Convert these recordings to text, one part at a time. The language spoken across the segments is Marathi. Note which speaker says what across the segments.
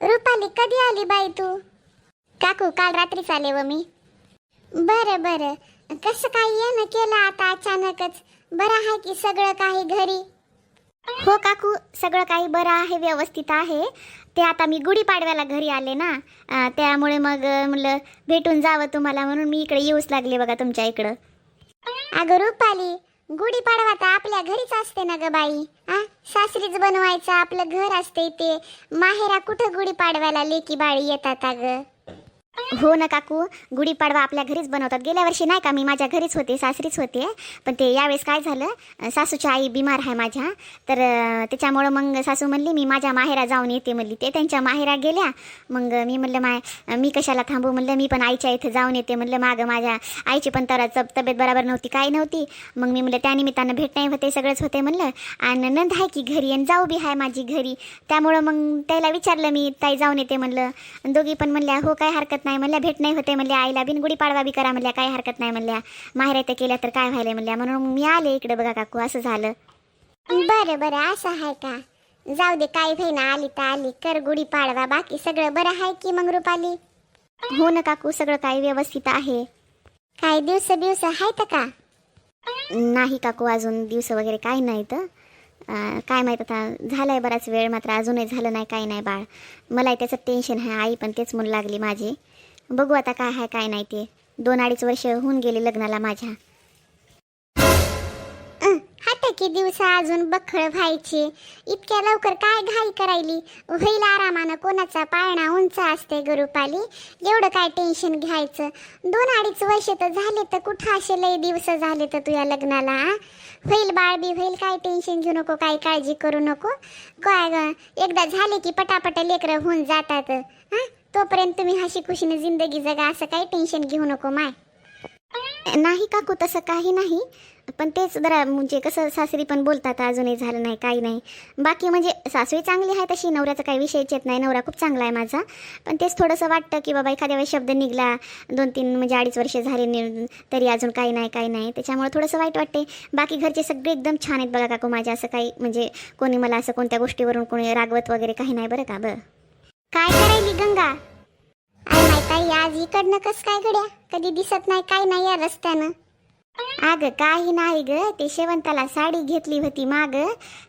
Speaker 1: रुपाली कधी आली बाई तू? काकू काल रात्रीच आले व मी. बरं बरं, कसं काय येणं केलं आता अचानकच? बरं आहे की सगळं काही घरी? हो काकू, सगळं काही बरं आहे, व्यवस्थित आहे. ते आता मी गुढीपाडव्याला घरी आले ना, त्यामुळे मग म्हणलं भेटून जावं तुम्हाला, म्हणून मी इकडे येऊच लागले बघा तुमच्या इकडं. अगं रुपाली, गुढीपाडवा तर आपल्या घरीच असते ना ग बाई. सासरीच बनवायचं आपलं घर असते ते. माहेरा कुठं गुढीपाडव्याला लेकी बाळी येतात अगं. हो ना काकू, गुढीपाडवा आपल्या घरीच बनवतात. गेल्या वर्षी नाही का मी माझ्या घरीच होते, सासरीच होते. पण ते यावेळेस काय झालं, सासूची आई बिमार आहे माझ्या, तर त्याच्यामुळं मग सासू म्हणली मी माझ्या माहेरा जाऊन येते म्हणली. ते त्यांच्या माहेरा गेल्या. मग मी म्हणलं मी कशाला थांबू, म्हणलं मी पण आईच्या इथं जाऊन येते म्हणलं. मागं माझ्या आईची पण तर तब्येत बरोबर नव्हती, काय नव्हती. मग मी म्हणलं त्यानिमित्तानं भेट नाही होते, सगळंच होते म्हणलं. आणि नंद आहे की घरी, आणि जाऊ बी आहे माझी घरी. त्यामुळं मग त्याला विचारलं मी, ताई जाऊन येते म्हणलं. दोघी पण म्हणल्या हो काय हरकत नाही म्हणल्या, भेट नाही होते म्हणल्या. आईला बिन गुढीपाडवा बी करा म्हणल्या, काय हरकत नाही म्हणल्या. माहेर ते केल्या तर काय व्हायला म्हणल्या. म्हणून मी आले इकडे बघा काकू, असं झालं. बरं बरं, असं आहे का? जाऊ दे, काय होईना, आली तर आली, कर गुढीपाडवा. बाकी सगळं बरं आहे की मग रुपाली? हो ना काकू, सगळं काही व्यवस्थित आहे. काय दिवस आहेत का? नाही काकू, अजून दिवस वगैरे काही नाही तर. काय माहीत आता, झालाय बराच वेळ, मात्र अजूनही झालं नाही काही नाही बाळ. मलाही त्याचं टेन्शन आहे. आई पण तेच म्हणू लागली माझी. बघू आता काय आहे काय नाही ते. 2-2.5 वर्ष होऊन गेले लग्नाला माझ्या. हात की दिवस अजून बखळ व्हायचे, इतक्या लवकर काय घाई करायली? होईल आरामानं, कोणाचा पाळणा उंच असते गुरुपाली, एवढं काय टेन्शन घ्यायचं? 2-2.5 वर्ष तर झाले, तर कुठं असे लय दिवस झाले तर तुझ्या लग्नाला? होईल बाळ बी होईल, काय टेन्शन घेऊ नको, काय काळजी करू नको. काय एकदा झाले की पटापट लेकरं होऊन जातात. तोपर्यंत तुम्ही हशी खुशीने जिंदगी जगा, असं काही टेन्शन घेऊ नको माय. नाही काकू, तसं काही नाही. पण तेच जरा म्हणजे कसं सासरी पण बोलतात अजूनही झालं नाही काही नाही. बाकी म्हणजे सासरी चांगली आहे तशी, नवऱ्याचा काही विषयच येत नाही, नवरा खूप चांगला आहे माझा. पण तेच थोडंसं वाटतं की बाबा एखाद्या वेळेस शब्द निघाला, 2-3 म्हणजे 2.5 वर्ष झाले तरी अजून काही नाही काही नाही, त्याच्यामुळे थोडंसं वाईट वाटते. बाकी घरचे सगळे एकदम छान आहेत बघा काकू माझ्या. असं काही म्हणजे कोणी मला असं कोणत्या गोष्टीवरून कोणी रागवत वगैरे काही नाही बरं का. काय करायली गंगा? अरे माहिती आहे, आज इकडनं कस काय गड्या, कधी दिसत नाही काय नाही या रस्त्यानं. अगं काही नाही ग, ते शेवंताला साडी घेतली होती माग,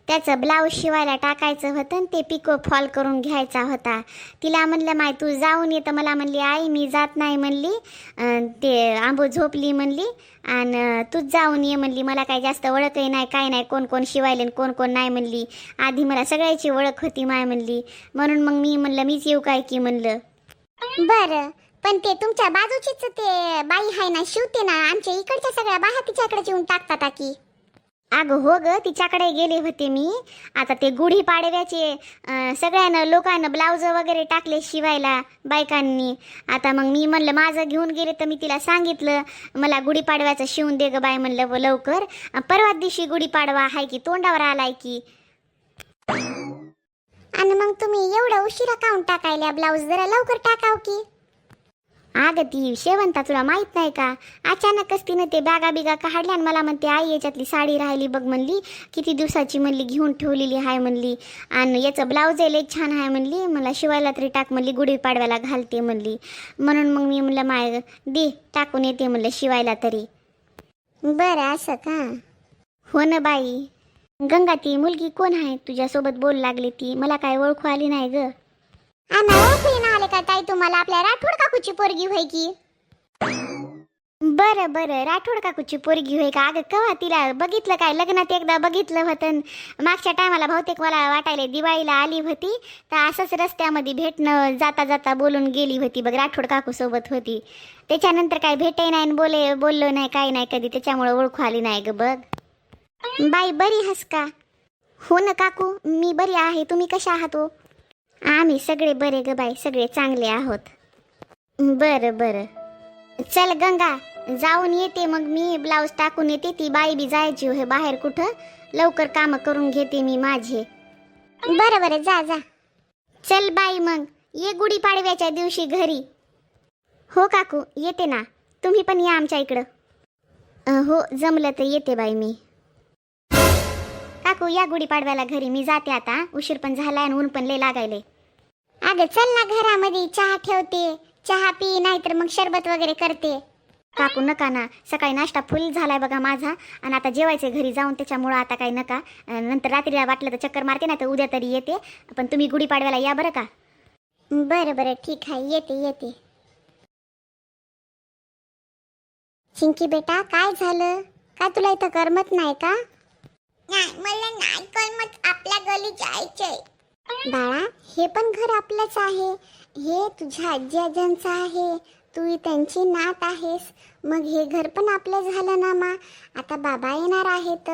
Speaker 1: त्याचं ब्लाऊज शिवायला टाकायचं होतं, ते पिको फॉल करून घ्यायचा होता. तिला म्हणलं माय तू जाऊन ये, तर मला म्हणली आई मी जात नाही म्हणली, ते आंबो झोपली म्हणली, आणि तूच जाऊन ये म्हणली. मला काही जास्त ओळखही नाही काय नाही, कोण कोण शिवायले कोण कोण नाही म्हणली. आधी मला सगळ्याची ओळख होती माय म्हणली, म्हणून मग मी म्हणलं मीच येऊ काय की म्हणलं. बरं, पण ते तुमच्या बाजूचीच ते बाई आहे ना, शिवते ना, आमच्या इकडच्या सगळ्या बाया तिच्याकडे येऊन टाकतात की? अगं हो ग, तिच्याकडे गेले होते मी. आता ते गुढीपाडव्याचे सगळ्यांना लोकांना ब्लाऊज वगैरे टाकले शिवायला बायकांनी. आता मग मी म्हणलं माझं घेऊन गेले, तर मी तिला सांगितलं मला गुढीपाडव्याचं शिवून दे ग बाय म्हणलं लवकर. परवा दिवशी गुढीपाडवा आहे की, तोंडावर आलाय की. आणि मग तुम्ही एवढं उशिरा काऊन टाकायला ब्लाऊज? जरा लवकर टाकाव की. अगं ती शेवंता तुला माहित नाही का, अचानकच तिनं ते बॅगा बिगा काढल्या आणि मला म्हणते आई याच्यातली साडी राहिली बघ म्हणली, किती दिवसाची म्हणली, घेऊन ठेवलेली आहे म्हणली, आणि याचं ब्लाऊज लय छान आहे म्हणली, मला शिवायला तरी टाक म्हणली, गुढीपाडव्याला घालते म्हणली. म्हणून मग मी म्हणलं माय दे टाकून येते म्हणलं शिवायला तरी. बरं असं का? हो ना बाई. गंगा ती मुलगी कोण आहे तुझ्यासोबत बोल लागली, ती मला काय ओळखू आली नाही ग. ओळखू ना आले का ताई तुम्हाला? आपल्या राठोड काकूची पोरगी होय की? बरं बरं, राठोड काकूची पोरगी होय का? अगं कवा तिला बघितलं काय, लग्नात एकदा बघितलं होतं, मागच्या टायमाला बहुतेक मला वाटायला दिवाळीला आली होती, तर असंच रस्त्यामध्ये भेटणं जाता जाता बोलून गेली होती बघ, राठोड काकू सोबत होती. त्याच्यानंतर काय भेटही नाही बोललो नाही काय नाही कधी, त्याच्यामुळे ओळखू आली नाही ग बघ. बाई बरी हस का? हो ना काकू, मी बरी आहे, तुम्ही कशा आहात हो? आम्ही सगळे बरे ग बाई, सगळे चांगले आहोत. बरं बरं, चल गंगा जाऊन येते मग मी, ब्लाऊज टाकून येते. ती बाई बी जायची हे बाहेर कुठं, लवकर काम करून घेते मी माझे. बरं बरं, जा जा. चल बाई मग ये गुढीपाडव्याच्या दिवशी घरी. हो काकू येते ना, तुम्ही पण या आमच्या इकडं. हो जमलं तर येते बाई मी. काकू या गुढीपाडव्याला घरी, मी जाते आता, उशीर पण झालाय आणि ऊन पण लय लागायले. अगं चल ना घरामध्ये, चहा ठेवते, चहा पी, नाहीतर मग शरबत वगैरे करते. काकू नका ना, सकाळी नाश्ता फुल झालाय बघा माझा, आणि आता जेवायचं घरी जाऊन, त्याच्यामुळं आता काही नका. नंतर रात्रीला वाटलं तर चक्कर मारते, ना तर उद्या तरी येते. पण तुम्ही गुढीपाडव्याला या बरं का. बरं बरं ठीक आहे, येते येते. चिंकी बेटा काय झालं, काय तुला इथं करमत नाही का? नाही, मला नाही करमत, आपल्या गली जायचंय. बाळा, हे पण घर आपलंच आहे, हे तुझ्या आजी आज्यांचं आहे, तू त्यांची नात आहेस, मग हे घर पण आपलं झालं ना मा. आता बाबा येणार आहेत,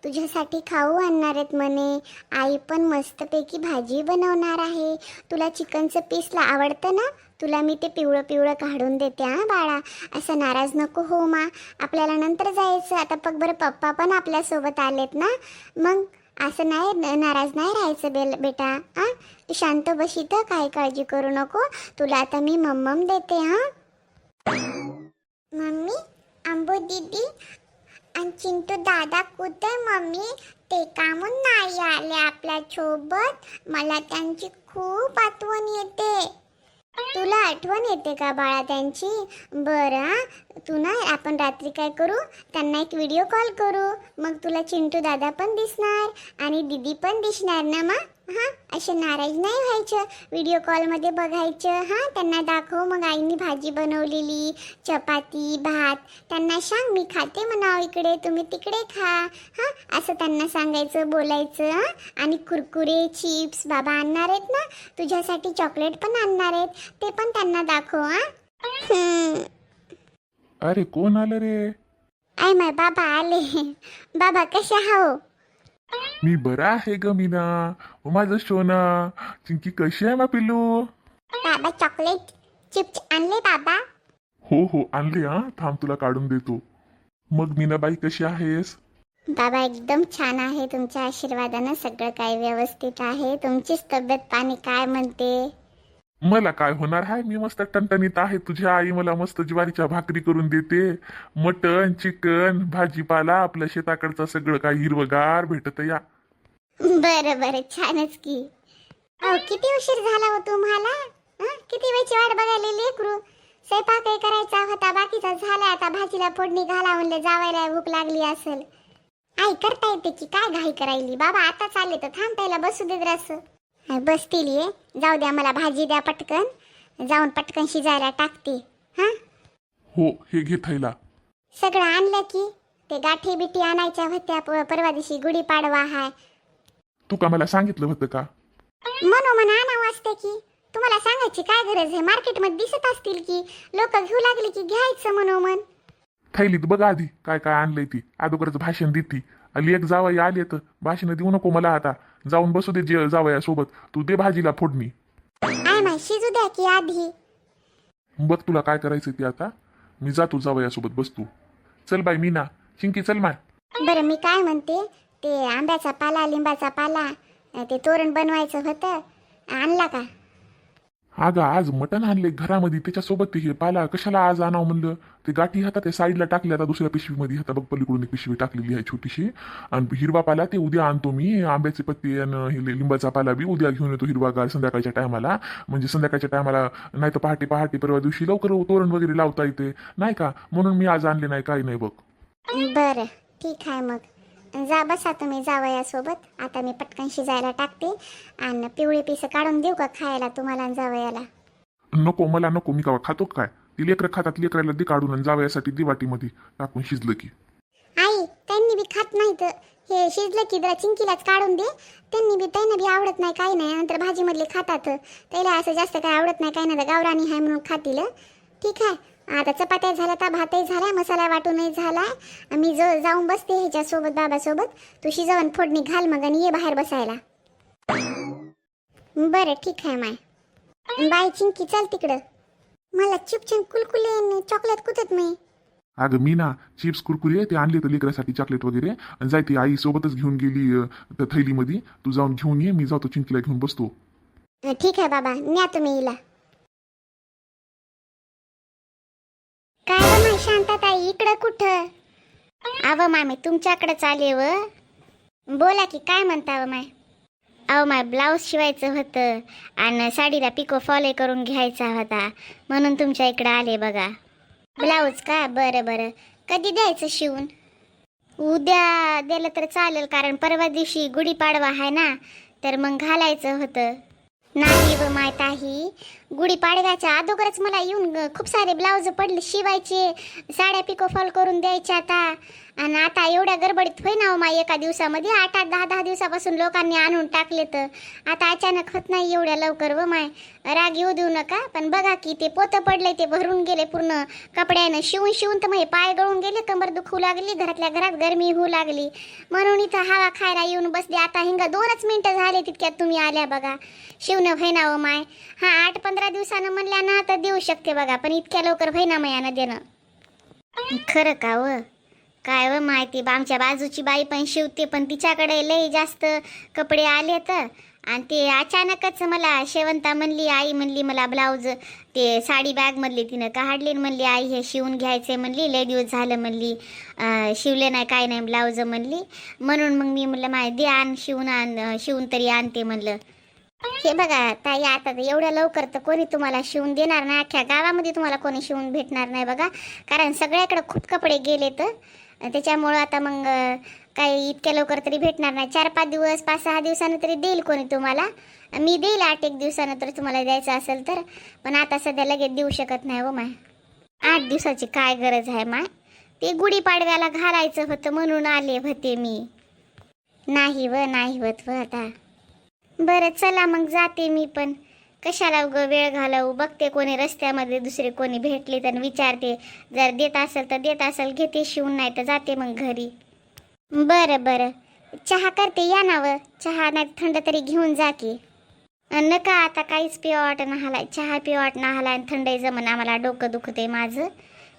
Speaker 1: तुझ्यासाठी खाऊ आणणार आहेत म्हणे, आई पण मस्तपैकी भाजी बनवणार आहे. तुला चिकनचं पीसला आवडतं ना, तुला मी ते पिवळं पिवळं काढून देते. हां बाळा, असं नाराज नको हो मा, आपल्याला नंतर जायचं. आता बघ बरं, पप्पा पण आपल्यासोबत आलेत ना, मग असं नाही, नाराज नाही राहायचं बेटा. हां, तू शांत बस इथं, काही काळजी करू नको, तुला आता मी मम्मम देते. हां मम्मी, अंबू दीदी आणि चिंटू दादा कुठे मम्मी? ते कामून नाही आले आपल्या सोबत, मला त्यांची खूप आठवण येते. तुला आठवण येते का बाळा त्यांची? बरं, तू ना, आपण रात्री काय करू, त्यांना एक व्हिडिओ कॉल करू, मग तुला चिंटू दादा पण दिसणार आणि दीदी पण दिसणार ना मा. हां, असे नाराज नाही व्हायचं, व्हिडिओ कॉलमध्ये बघायचं. हां, त्यांना दाखव मग आईने भाजी बनवलेली, चपाती भात, त्यांना सांग मी खाते म्हणावं इकडे, तुम्ही तिकडे खा. हां, असं त्यांना सांगायचं, बोलायचं. हां, आणि कुरकुरे चिप्स बाबा आणणार आहेत ना, तुझ्यासाठी चॉकलेट पण आणणार आहेत, ते पण त्यांना दाखव. हां
Speaker 2: अरे कोण आलं रे?
Speaker 1: आय माय बाबा आले. बाबा कसे आहो?
Speaker 2: मी बरा आहे ग मीना, माझं सोना. चिंकी कशी आहे मा पिल्लू?
Speaker 1: बाबा चॉकलेट चिप्स आणले बाबा?
Speaker 2: हो हो आणले. हा थांब तुला काढून देतो. मग मीनाबाई कशी आहेस?
Speaker 1: बाबा एकदम छान आहे, तुमच्या आशीर्वादानं सगळं काही व्यवस्थित आहे. तुमचीच तब्येत पाणी काय म्हणते?
Speaker 2: मला काय होणार आहे, मी मस्त टणटणीत आहे. तुझ्या आई मला मस्त ज्वारीच्या भाकरी करून देते, मटन चिकन भाजीपाला, आपल्या शेताकडचं सगळं काही हिरवगार भेटत या.
Speaker 1: बरं बरं, छानच की. अहो किती उशीर झाला हो तुम्हाला? किती वेळची वाट बघायला लेकरू? स्वयंपाकही करायचा होता, बाकीचा झाला, आता भाजीला फोडणी घाला म्हणलं, जावायला भूक लागली असेल. आई करता येते की, काय घाई करायली? बाबा आता चालले तर थांब, त्याला बसू दे जरासं. बसतील ये, जाऊ द्या, मला भाजी द्या पटकन, जाऊन पटकन शिजायला टाकते. हां
Speaker 2: हो, हे घे थैला.
Speaker 1: सगळं आणलं की? ते गाठी बिठी आणायच्या होत्या, परवा दिवशी गुढीपाडवा हाय.
Speaker 2: तू का मला सांगितलं होतं का?
Speaker 1: म्हणून आणावं असते की, तुम्हाला सांगायची काय गरज आहे? मार्केटमध्ये दिसत असतील की, लोक घेऊ लागले की घ्यायचं म्हणून.
Speaker 2: थैलीत बघ आधी काय काय आणलंय ती, अगोदरच भाषण देती. आली एक जावई आली तर भाषण देऊ नको मला, आता जाऊन बसू दे जावया सोबत, तू दे भाजीला फोडणी.
Speaker 1: आय माय शिजू द्या की आधी.
Speaker 2: बघ तुला काय करायचं ते आता, मी जातो जावया सोबत बसतो. चल बाई मीना, चिंकी चल माय.
Speaker 1: बरं मी काय म्हणते, ते आंब्याचा पाला लिंबाचा पाला, ते तोरण बनवायचं होतं, आणला का?
Speaker 2: अगं आज मटण आणले घरामध्ये, त्याच्यासोबत ते हे पाला कशाला आज आणावं म्हणलं. ते गाठी हातात ते साईडला टाकले, आता दुसऱ्या पिशवीमध्ये हाता बघ, पलीकडून एक पिशवी टाकलेली आहे छोटीशी. आणि हिरवा पाला ते उद्या आणतो मी, आंब्याचे पत्ते आणि लिंबाचा पाला बी उद्या घेऊन येतो हिरवागार संध्याकाळच्या टायमाला. म्हणजे संध्याकाळच्या टायमाला नाही तर पहाटे पहाटे परवा दिवशी लवकर तोरण वगैरे लावता येते नाही का, म्हणून मी आज आणले नाही, काही नाही बघ.
Speaker 1: बरं ठीक आहे, मग जा बसा तुम्ही जावयासोबत. आता मी पटकन शिजायला टाकते, आणि पिवळी पिस काढून देऊ का खायला तुम्हाला जावयाला?
Speaker 2: नको मला नको, मी कवा खातो काय? ती लेकरं खातात, लेकराला दे काढून, आणि जावयासाठी दे वाटीमध्ये टाकून शिजलं की.
Speaker 1: आई त्यांनी बी खात नाही तर हे शिजलं की जरा चिंकीलाच काढून दे, त्यांना बी आवडत नाही काही नाही, नंतर भाजीमधले खातात, त्याला असं जास्त काय आवडत नाही, काही नाही, गावरानी आहे म्हणून खातील. ठीक आहे, आता चपात्या झाल्या, तर भातही झाला, मसाला वाटूनही झाला, मी जाऊन बसते ह्याच्यासोबत बाबासोबत. तू शिजवून फोडणी घाल मग आणि ये बाहेर बसायला. बरं ठीक आहे माय. बाय चिंकी, चल तिकडं, मला चिपचिन कुलकुले चॉकलेट कुठत मी.
Speaker 2: अगं मी ना चिप्स कुरकुरे ते आणले तर लेकरासाठी चॉकलेट वगैरे, आणि जाय ती आई सोबतच घेऊन गेली त्या थैलीमध्ये, तू जाऊन घेऊन ये, मी जातो चिंकीला घेऊन बसतो.
Speaker 1: ठीक आहे बाबा, न्या तुम्ही हिला. काय व माय शांतताई, इकडं कुठं? आव मामी तुमच्याकडे चाले व, बोला की काय म्हणता व माय. अहो माय ब्लाऊज शिवायचं होतं आणि साडीला पिको फॉल करून घ्यायचा होता म्हणून तुमच्या इकडं आले बघा. ब्लाऊज का? बरं बरं. कधी द्यायचं शिवून? उद्या दिलं तर चालेल, कारण परवा दिवशी गुढीपाडवा आहे ना, तर मग घालायचं होतं. नाही व मायताही, गुढीपाडव्याच्या अगोदरच मला येऊन खूप सारे ब्लाऊज पडले शिवायचे, साड्या पिको फॉल करून द्यायच्या आता. आणि आता एवढ्या गडबडीत होई ना हो माय, एका दिवसामध्ये 8-8 10-10 दिवसापासून लोकांनी आणून टाकले, तर आता अचानक होत नाही एवढ्या लवकर व माय. राग येऊ देऊ नका, पण बघा की ते पोतं पडले, ते भरून गेले पूर्ण कपड्यानं. शिवून तर मग पाय गळून गेले, कंबर दुखू लागली, घरातल्या घरात गरमी होऊ लागली, म्हणून इथं हवा खायला येऊन बसले. आता हिंगा 2च मिनिटं झाले तितक्यात तुम्ही आल्या बघा. शिवणं व्हायना व माय. हा 8-15 दिवसानं म्हणल्या ना तर देऊ शकते बघा, पण इतक्या लवकर व्हायना मयानं देणं. खरं का व? काय व माहिती, आमच्या बाजूची बाई पण शिवते, पण तिच्याकडे लई जास्त कपडे आले तर, आणि ते अचानकच मला शेवंता म्हणली, आई म्हणली मला ब्लाऊज ते साडी बॅगमधली तिनं काढली, म्हणली आई हे शिवून घ्यायचे म्हणली, लई दिवस झालं म्हणली शिवले नाही काय नाही ब्लाऊज म्हणली. म्हणून मग मी म्हणलं माय दे आण शिवून तरी आणते म्हणलं. हे बघा ताई, आता एवढ्या लवकर तर कोणी तुम्हाला शिवून देणार नाही, अख्ख्या गावामध्ये तुम्हाला कोणी शिवून भेटणार नाही बघा, कारण सगळ्याकडे खूप कपडे गेले तर त्याच्यामुळं आता मग काही इतक्या लवकर तरी भेटणार नाही. 4-5 दिवस 5-6 दिवसानं तरी देईल कोणी तुम्हाला. मी देईल 8-1 दिवसानं तर तुम्हाला द्यायचं असेल तर, पण आता सध्या लगेच देऊ शकत नाही हो माय. 8 दिवसाची काय गरज आहे माय, ते गुढीपाडव्याला घालायचं होतं म्हणून आले होते मी. नाही होत व आता. बरं चला मग जाते मी पण, कशाला उगं वेळ घालवू. बघते कोणी रस्त्यामध्ये दुसरे कोणी भेटले तर विचारते, जर देत असेल तर देत असेल घेते शिवून, नाही तर जाते मग घरी. बरं चहा करते या ना व, चहा नाही थंड तरी घेऊन जा की. नका आता काहीच पिवाट नाहाला, चहा पिवाट नाहाला आणि थंड जमन, आम्हाला डोकं दुखते माझं.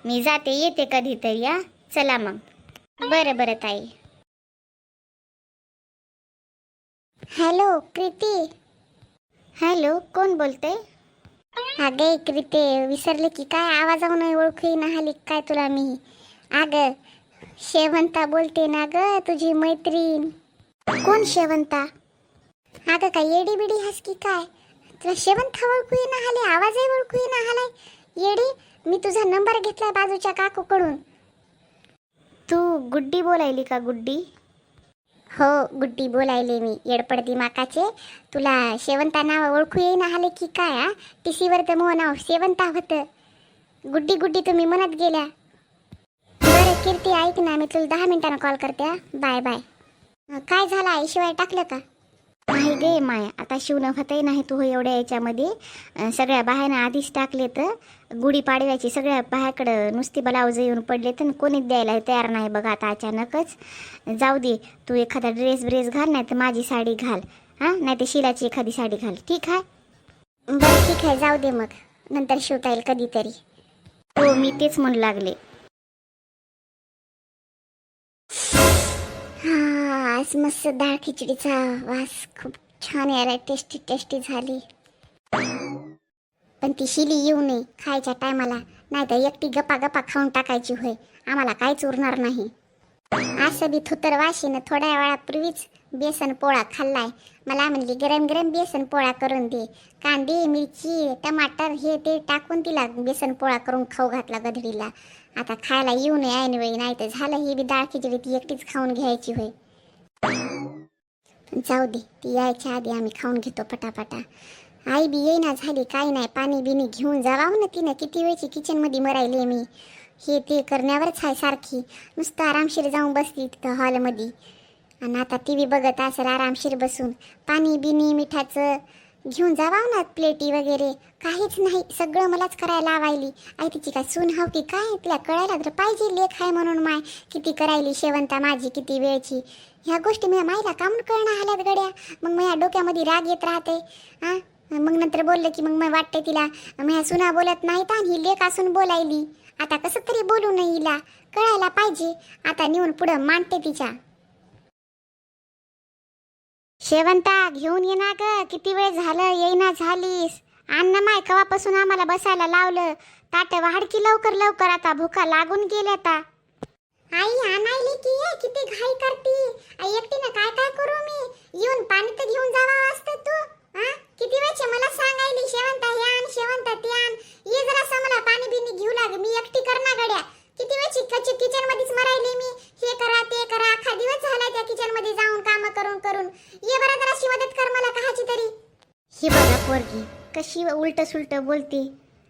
Speaker 1: मी जाते येते कधीतरी. या चला मग. बरं ताई. हॅलो कृती. हॅलो, कोण बोलते? अगे कृते, विसरले की काय? आवाजावरून ओळखू ना हली काय तुला मी? अगं शेवंता बोलते ना ग, तुझी मैत्रीण. कोण शेवंता? अगं काय येडी बिडी हस की काय? तुला शेवंता ओळखू ना हले, आवाजही ओळखू ना हलाय येडी. मी तुझा नंबर घेतलाय बाजूच्या काकूकडून. तू गुड्डी बोलायली का? गुड्डी? हो गुड्डी बोलायले मी, येडपड दिमाकाचे. तुला शेवंता नाव ओळखू येईना आले की काय? टीसीवर तर मो नाव शेवंता होतं. गुड्डी तुम्ही म्हणत गेल्या. बरं कीर्ती ऐक ना, मी तुला 10 मिनिटांना कॉल करते. बाय. काय झालं आई, शिवाय टाकलं का? नाही गे माय, आता शिवणं होतही नाही तू एवढ्या याच्यामध्ये. सगळ्या बाहेरनं आधीच टाकले तर गुढीपाडव्याची सगळ्या बाहेरकडं नुसती ब्लाऊज येऊन पडले तर कोणीच द्यायला तयार नाही बघा आता अचानकच. जाऊ दे, तू एखादा ड्रेस घाल, नाही तर माझी साडी घाल. हां, नाही तर शिलाची एखादी साडी घाल, ठीक आहे? बरं ठीक आहे, जाऊ दे मग, नंतर शिवता येईल कधीतरी. हो मी तेच म्हणू लागले. आज मस्त डाळ खिचडीचा वास खूप छान यायला, टेस्टी झाली. पण ती शिली येऊ नये खायच्या टायमाला, नाही तर एकटी गप्पा खाऊन टाकायची होय, आम्हाला काहीच उरणार नाही. असं बी थुतर वाशीनं थोड्या वेळापूर्वीच बेसन पोळा खाल्लाय. मला म्हणली गरम बेसन पोळा करून दे, कांदे मिरची टमाटर हे ते टाकून तिला बेसन पोळा करून खाऊ घातला गधडीला. आता खायला येऊ नये ऐनवेळी, नाही तर झालं ही बी डाळ खिचडी ती एकटीच खाऊन घ्यायची होय. जाऊ दे, ती यायच्या आधी आम्ही खाऊन घेतो पटापटा. आई बी येईना झाली, काही नाही, पाणी बिनी घेऊन जावावं ना तिनं. किती वेळची किचनमध्ये मरायले मी, हे ते करण्यावरच आहे सारखी. नुसतं आरामशीर जाऊन बसली तिथं हॉलमध्ये, आणि आता टी व्ही बघत असेल आरामशीर बसून. पाणी बिनी मिठाचं घेऊन जावावं ना, प्लेटी वगैरे काहीच नाही, सगळं मलाच करायला लावायली. आई तिची काय सून हाव की काय? तिला कळायला तर पाहिजे लेख आहे म्हणून. माय किती करायली शेवंता माझी, किती वेळची. ह्या गोष्टी मी माईला कामून कळणं आल्यात गड्या. मग माझ्या डोक्यामध्ये राग येत राहते. हां, मग नंतर बोललं की मग मला वाटते तिला माझ्या सुना बोलत नाहीत आणि ही लेख असून बोलायली. आता कसं तरी बोलू नये, हिला कळायला पाहिजे. आता नेऊन पुढं मांडते तिच्या. शेवंता घेऊन ये ना ग, किती वेळ झालं येईना झालीस. अन्न माय कवापासून आम्हाला बसायला लावलं, ताट वाढ की लवकर, आता भुका लागून गेल्या. आता आई आणायली की आहे, किती घाई करती आई, एकटीनं काय काय करू मी? येऊन पाणी तर घेऊन जावं असतं तू. हा, किती वेळचे मला सांगायली शेवंता हे आण, शेवंता ते आण. ये जरा मला पाणी बिनी घेऊ लाग, मी एकटी करणार गड्या. किती वेळची किचन मध्येच मरायली मी, हे करा ते करा. अख्खा दिवस झाला त्या किचन मध्ये जाऊन काम करून करून. ये बरं जराशी मदत कर मला काहाची तरी. ही बघा पोरगी कशी उलट सुलट बोलते.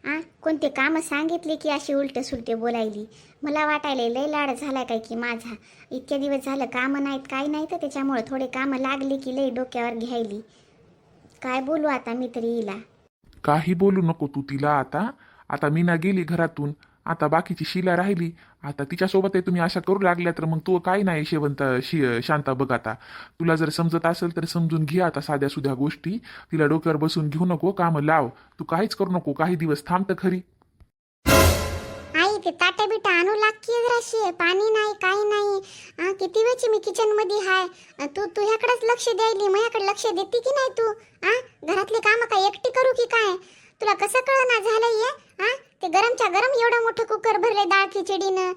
Speaker 1: आ, कोणते काम सांगितले की अशी उलट सुलटे बोलायली. मला वाटायला लय लाड झालाय काय की माझा. इतक्या दिवस झालं कामं नाहीत काय नाही, तर त्याच्यामुळे थोडे कामं लागले की लय डोक्यावर घ्यायली. काय बोलू आता मी तरी हिला.
Speaker 2: काही बोलू नको तू तिला. आता मीना गेली घरातून, आता बाकीची शिला राहिली. आता तिच्यासोबत आहे तुम्ही अशा करू लागल्या तर मग तू काय नाही शांता बघ. आता तुला जर समजत असेल तर समजून घे. आता साध्या सुध्या गोष्टी तिला डोक्यावर बसून घेऊ नको, कामं लाव. तू काहीच करू नको, काही दिवस थांब तर खरी.
Speaker 1: आई ते ताटा बिटा आणू लागकी जराशी, पाणी नाही काही नाही. किती वेळची मी किचन मध्ये हाय, तू तुझ्याकडेच लक्ष द्यायली, माझ्याकडे लक्ष देते की नाही तू? घरातले काम काय एकटी करू की काय? तुला कसं कळना झालंय? ते गरमच्या गरम एवढं मोठं कुकर भरले डाळ खिचडीनं.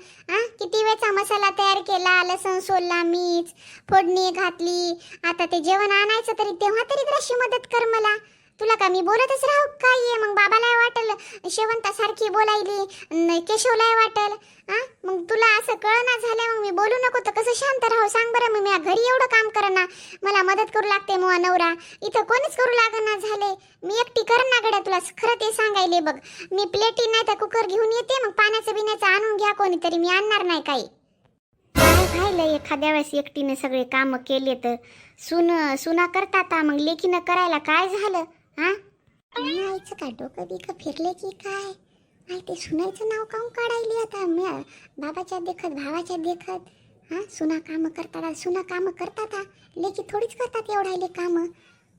Speaker 1: किती वेळचा मसाला तयार केला, लसण सोलला, मीठ फोडणी घातली. आता ते जेवण आणायचं तरी तेव्हा तरी जराशी मदत कर मला. तुला का मी बोलतच राहू काय? मग बाबाला वाटल शेवंता सारखी बोलायली, केशवला वाटल. मग तुला असं कळना झालं, मग मी बोलू नको तर कसं शांत राहू सांग बरं? मग मी घरी एवढं काम करना, मला मदत करू लागते मुआ नवरा, इथं कोणीच करू लागना झाले. मी एकटी करना गड्या, तुला खरं ते सांगायले बघ. मी प्लेटी नाही तर कुकर घेऊन येते, मग पाण्याचं बिण्याचं आणून घ्या कोणीतरी, मी आणणार नाही काही. काय खायलं एखाद्या वेळेस एकटीने सगळे काम केले तर सुना करतात, मग लेकीनं करायला काय झालं? आईचं काय डोकं बिकं फिरले की काय? आई ते सुनायचं नाव काऊन काढायली आता? बाबाच्या देखत भावाच्या देखत सुना कामं करतात, सुना कामं करतात. लेकी थोडीच करतात एवढाले कामं.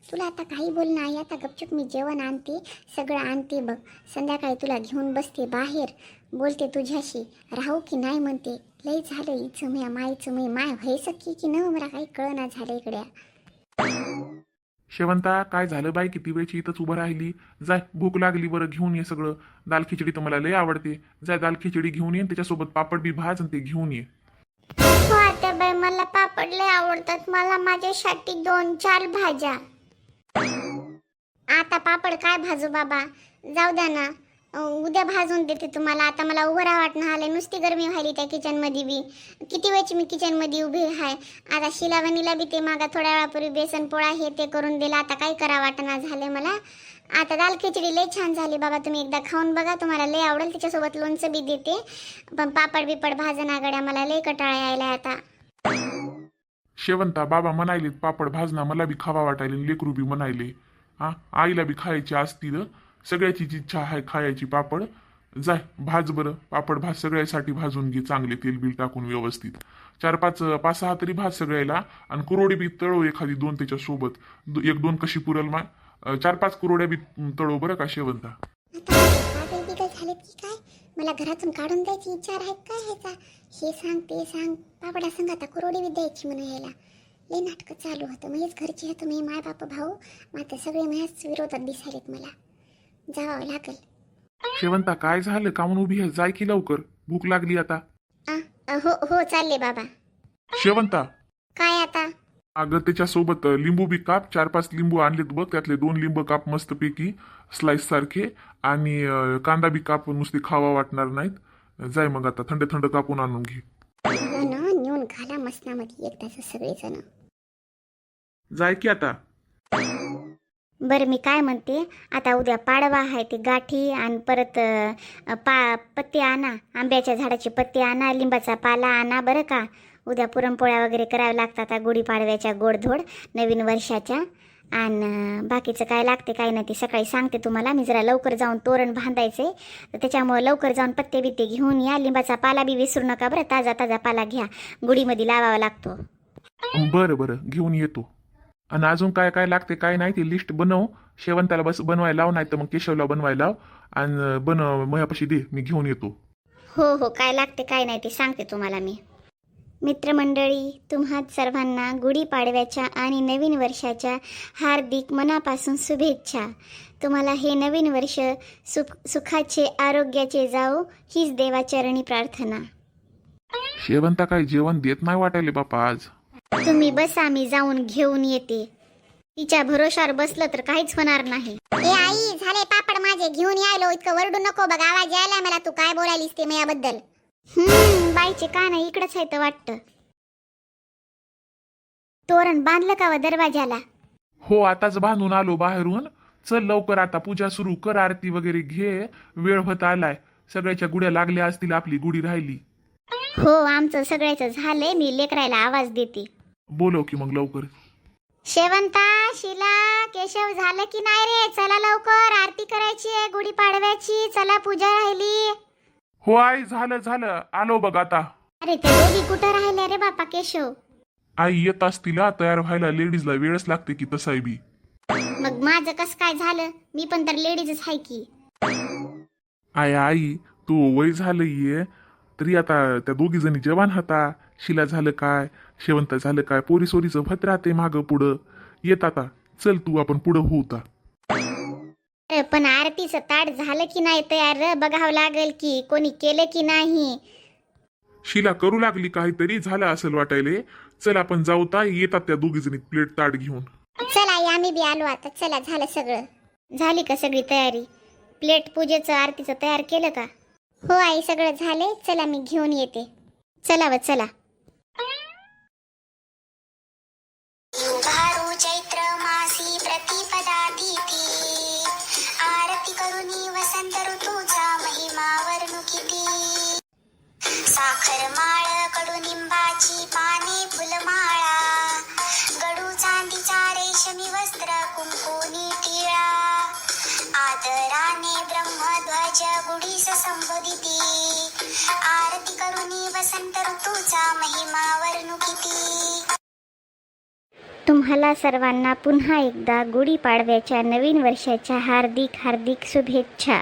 Speaker 1: तुला आता काही बोल नाही. आता गपचूप मी जेवण आणते, सगळं आणते बघ. संध्याकाळी तुला घेऊन बसते बाहेर, बोलते तुझ्याशी. राहू की नाही म्हणते. लई झालं हिचं म्या मायचं मी माय व्हायचं की न, मला काही कळना झालं इकड्या.
Speaker 2: शेवंता काय झालं बाई? किती वेळची इथंच उभं राहिली? जाय, भूक लागली बरं, घेऊन ये सगळं. दाल खिचडी तर मला लय आवडते. जाय दाल खिचडी घेऊन ये, त्याच्यासोबत पापड बी भाज आणि ते घेऊन ये.
Speaker 1: हो आता बाई, मला पापड लय आवडतात. मला माझ्यासाठी 2-4 भाज्या. आता पापड काय भाजू बाबा? जाऊ द्या ना, उद्या भाजून देते तुम्हाला. आता मला उभं राहा वाटणं आलंय, नुसती गरमी व्हायली त्या किचन मध्ये बी. किती वेळची मी किचन मध्ये उभी आहे. आता शिलावणीला बी ते मागा थोड्या वेळापूर्वी बेसन पोळा हे ते करून दिला. आता काय करा वाटणं झाले मला. आता दाल खिचडी लय छान झाली बाबा, तुम्ही एकदा खाऊन बघा, तुम्हाला लय आवडेल. त्याच्यासोबत लोणचं बी देते, पण पापड बिपड भाजना गड्या, मला लय कटाळा यायला आता.
Speaker 2: शेवंता बाबा म्हणायले पापड भाजना, मला बी खावा वाटायले, लेकरू बी म्हणायले. आईला बी खायची असतील, सगळ्याचीच इच्छा आहे खायची पापड. जाय भाज बरं, पापड भाज, सगळ्यासाठी भाजून घे चांगले, तेल बिल टाकून व्यवस्थित. 4-5-6 तरी भाज सगळ्याला. आणि कुरोडी बी तळो एखादी 2 त्याच्या सोबत. 1-2 कशी पुरल मा? 4-5 कुरोड्या बी तळो बरं का शेवंता.
Speaker 1: आता झालेत की काय? मला घरातून काढून द्यायची इच्छा आहे काय ह्याचा? हे सांग ते सांग, पापडा संग आता कुरोडी बी द्यायची म्हणून यायला. लय नाटकं चालू होतं. माझ्याच घरची होतं, मी माय बाप भाऊ, मात्र सगळे माझ्याच विरोधात दिसायलेत. मला जावं लागल.
Speaker 2: शेवंता काय झालं? कामून उभी आहे? जाय की लवकर, भूक लागली आता.
Speaker 1: हो चालले बाबा.
Speaker 2: शेवंता
Speaker 1: काय आता?
Speaker 2: अगं त्याच्यासोबत लिंबू बी काप. 4-5 लिंबू आणलेत बघ, त्यातले 2 लिंबू काप मस्तपैकी स्लाइस सारखे. आणि कांदा बी काप, नुसती खावा वाटणार नाहीत. जाय मग आता, थंड थंड कापून आणून घे.
Speaker 1: नेऊन घाला मसनामध्ये एकदाच सगळेजण.
Speaker 2: जाय की आता.
Speaker 1: बरं मी काय म्हणते, आता उद्या पाडवा आहे, ते गाठी आणि परत पत्ते आणा, आंब्याच्या झाडाचे पत्ते आणा, लिंबाचा पाला आणा बरं का. उद्या पुरणपोळ्या वगैरे कराव्या लागतात गुढीपाडव्याच्या, गोडधोड नवीन वर्षाच्या. आणि बाकीचं काय लागते काय नाही ते सकाळी सांगते तुम्हाला. मी जरा लवकर जाऊन तोरण बांधायचे, तर त्याच्यामुळे लवकर जाऊन पत्ते बित्ते घेऊन या. लिंबाचा पाला बी विसरू नका बरं, ताजा ताजा पाला घ्या, गुढीमध्ये लावावा लागतो.
Speaker 2: बरं बरं घेऊन येतो. आणि अजून काय काय लागते काय नाही ती लिस्ट बनव. शेवंताला बस बनवायला लाव, नाही तर मग केशवला बनवायला लाव. आणि माझ्यापाशी दे, मी घेऊन येतो.
Speaker 1: हो काय लागते काय नाही ते सांगते तुम्हाला मी. मित्रमंडळी, तुम्हा सर्वांना गुढीपाडव्याच्या आणि नवीन वर्षाच्या हार्दिक मनापासून शुभेच्छा. तुम्हाला हे नवीन वर्ष सुखाचे आरोग्याचे जाओ, हीच देवाचरणी प्रार्थना.
Speaker 2: शेवंता काय जेवण देत नाही वाटायले बापा आज.
Speaker 1: तुम्ही बसा, मी जाऊन घेऊन येते. तिच्या भरोशावर बसलं तर काहीच होणार नाही. ए आई, झाले पापड माझे, घेऊन यायलो. इतकं वरडू नको बघ, आवाज यायला मला. तू काय बोलायलीस ते माझ्याबद्दल. बाईचे कान इकडंच आहे तर वाटतं. तोरण बांधलं का व दरवाजाला?
Speaker 2: हो, आताच बांधून आलो बाहेरून. चल लवकर आता पूजा सुरू कर, आरती वगैरे घे. वेळ होत आलाय. सगळ्याच्या गुड्या लागल्या असतील, आपली गुढी राहिली.
Speaker 1: हो, आमचं सगळ्याचं झालंय. मी लेकरायला आवाज देते.
Speaker 2: बोलव की मग लवकर.
Speaker 1: शेवंता, शिला, केशव, झालं की नाही रे? चला लवकर, आरती करायची आहे गुढीपाडव्याची. चला, पूजा राहिली.
Speaker 2: हो आई, झालं झालं, आलो बघ आता.
Speaker 1: अरे ते दोघी कुठं राहिले रे बापा केशव?
Speaker 2: आई येत असतील, तयार व्हायला लेडीजला वेळच लागते की तसाही बी.
Speaker 1: मग माझं कसं काय झालं? मी पण तर लेडीजच आहे की.
Speaker 2: आई तू वय झालं ये तरी आता त्या दोघी जणी जवान होता. शिला झालं काय, शेवंत झालं काय, पोरी सोरीचं भत राहते माग पुढं. येत आता, चल तू आपण पुढं होता.
Speaker 1: अरे पण आरतीचं ताट झालं की नाही तयार? बघावं लागेल की कोणी केलं की नाही.
Speaker 2: शिला करू लागली काहीतरी, झालं असेल वाटायले. चल आपण जाऊ ता, येतात त्या दोघी जणी प्लेट ताट घेऊन.
Speaker 1: चला आई, आम्ही बी आलो आता. चला, झालं सगळं. झाली का सगळी तयारी? प्लेट पूजेचं आरतीचं तयार केलं का? हो आई, सगळं झाले. चला, मी घेऊन येते. चला व चला.
Speaker 3: युगारू चैत्र मासी प्रतिपदा तिथी आरती करुणी वसंत ऋतूचा महिमा वर्णुकिती साखर माळ कडुनिंबाची पाने फुलमाळा गडू चांदीचा रेशमी वस्त्र कुंकुनी टिळा आदराने ब्रह्मध्वज गुढीस संबोधिती आरती करुणी वसंत ऋतूचा महिमा वर्णुकिती.
Speaker 1: तुम्हाला सर्वांना पुन्हा एकदा गुढीपाडव्याच्या नवीन वर्षाच्या हार्दिक हार्दिक शुभेच्छा.